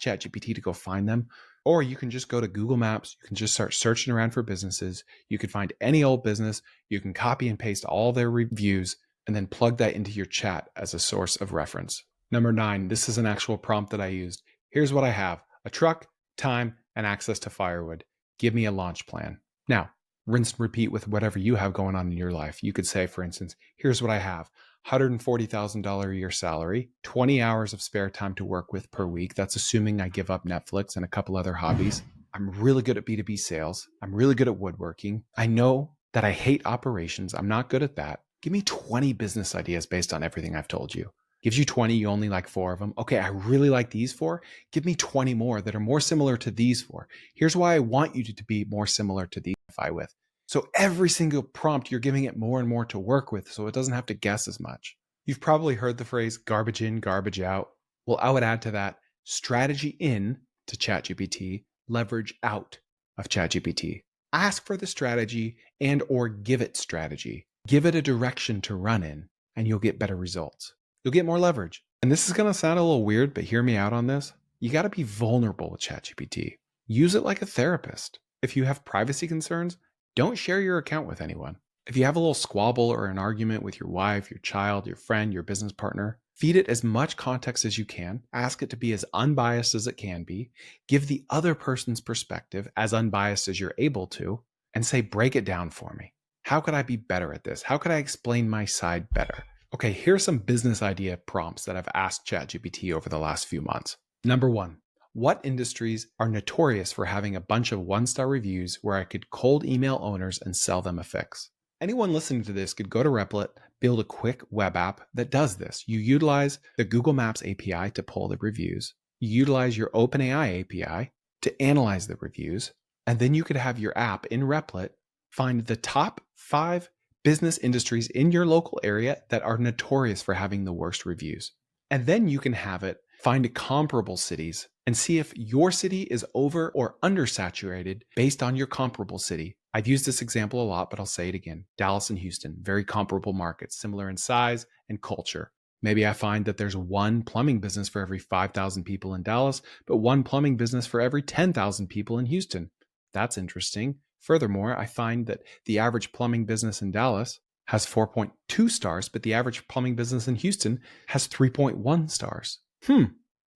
ChatGPT to go find them. Or you can just go to Google Maps. You can just start searching around for businesses. You can find any old business. You can copy and paste all their reviews and then plug that into your chat as a source of reference. Number 9, this is an actual prompt that I used. Here's what I have: a truck, time, and access to firewood. Give me a launch plan. Now, rinse and repeat with whatever you have going on in your life. You could say, for instance, here's what I have: $140,000 a year salary, 20 hours of spare time to work with per week. That's assuming I give up Netflix and a couple other hobbies. I'm really good at B2B sales. I'm really good at woodworking. I know that I hate operations. I'm not good at that. Give me 20 business ideas based on everything I've told you. Gives you 20, you only like 4 of them. Okay, I really like these 4. Give me 20 more that are more similar to these 4. Here's why I want you to be more similar to these 5 with. So every single prompt, you're giving it more and more to work with so it doesn't have to guess as much. You've probably heard the phrase garbage in, garbage out. Well, I would add to that strategy in to ChatGPT, leverage out of ChatGPT. Ask for the strategy and or give it strategy. Give it a direction to run in and you'll get better results. You'll get more leverage. And this is going to sound a little weird, but hear me out on this. You got to be vulnerable with ChatGPT. Use it like a therapist. If you have privacy concerns, don't share your account with anyone. If you have a little squabble or an argument with your wife, your child, your friend, your business partner, feed it as much context as you can. Ask it to be as unbiased as it can be. Give the other person's perspective as unbiased as you're able to, and say, break it down for me. How could I be better at this? How could I explain my side better? Okay, here's some business idea prompts that I've asked ChatGPT over the last few months. Number 1, what industries are notorious for having a bunch of 1-star reviews where I could cold email owners and sell them a fix? Anyone listening to this could go to Replit, build a quick web app that does this. You utilize the Google Maps API to pull the reviews. You utilize your OpenAI API to analyze the reviews. And then you could have your app in Replit find the top 5 business industries in your local area that are notorious for having the worst reviews. And then you can have it find comparable cities and see if your city is over or undersaturated based on your comparable city. I've used this example a lot, but I'll say it again. Dallas and Houston, very comparable markets, similar in size and culture. Maybe I find that there's 1 plumbing business for every 5,000 people in Dallas, but 1 plumbing business for every 10,000 people in Houston. That's interesting. Furthermore, I find that the average plumbing business in Dallas has 4.2 stars, but the average plumbing business in Houston has 3.1 stars.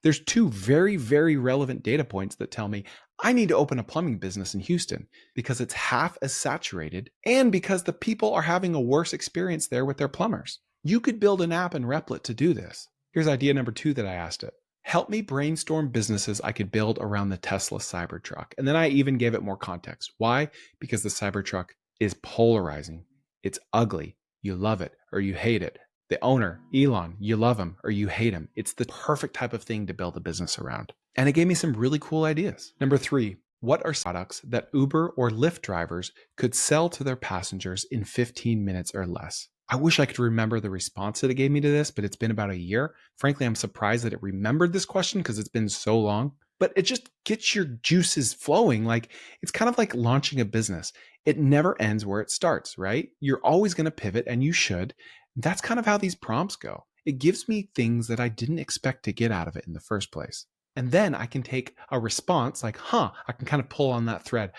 There's 2 very, very relevant data points that tell me I need to open a plumbing business in Houston because it's half as saturated and because the people are having a worse experience there with their plumbers. You could build an app in Replit to do this. Here's idea number 2 that I asked it. Help me brainstorm businesses I could build around the Tesla Cybertruck. And then I even gave it more context. Why? Because the Cybertruck is polarizing. It's ugly. You love it or you hate it. The owner, Elon, you love him or you hate him. It's the perfect type of thing to build a business around. And it gave me some really cool ideas. Number 3, what are products that Uber or Lyft drivers could sell to their passengers in 15 minutes or less? I wish I could remember the response that it gave me to this, but it's been about a year. Frankly, I'm surprised that it remembered this question because it's been so long. But it just gets your juices flowing. Like, it's kind of like launching a business. It never ends where it starts, right? You're always going to pivot, and you should. That's kind of how these prompts go. It gives me things that I didn't expect to get out of it in the first place. And then I can take a response like, I can kind of pull on that thread.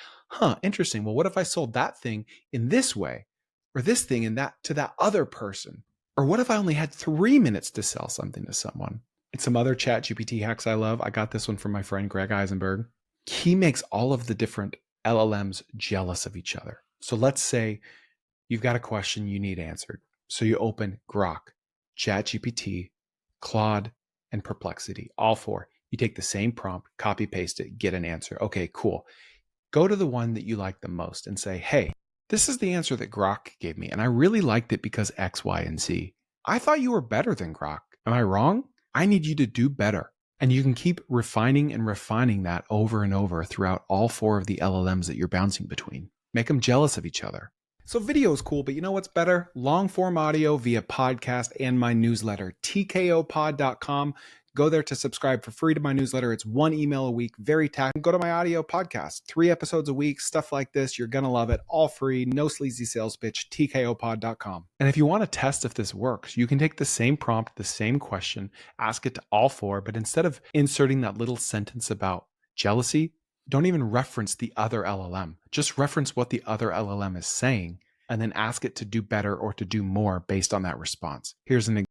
Interesting. Well, what if I sold that thing in this way? Or this thing in that to that other person? Or what if I only had 3 minutes to sell something to someone? And some other ChatGPT hacks I love. I got this one from my friend Greg Eisenberg. He makes all of the different LLMs jealous of each other. So let's say you've got a question you need answered. So you open Grok, ChatGPT, Claude, and Perplexity, all 4. You take the same prompt, copy paste it, get an answer. Okay, cool. Go to the one that you like the most and say, hey, this is the answer that Grok gave me, and I really liked it because X, Y, and Z. I thought you were better than Grok. Am I wrong? I need you to do better. And you can keep refining and refining that over and over throughout all 4 of the LLMs that you're bouncing between. Make them jealous of each other. So video is cool, but you know what's better? Long form audio via podcast and my newsletter, tkopod.com. Go there to subscribe for free to my newsletter. It's 1 email a week, very tactical. Go to my audio podcast, 3 episodes a week, stuff like this. You're going to love it. All free, no sleazy sales pitch, tkopod.com. And if you want to test if this works, you can take the same prompt, the same question, ask it to all 4, but instead of inserting that little sentence about jealousy, don't even reference the other LLM. Just reference what the other LLM is saying and then ask it to do better or to do more based on that response. Here's an example.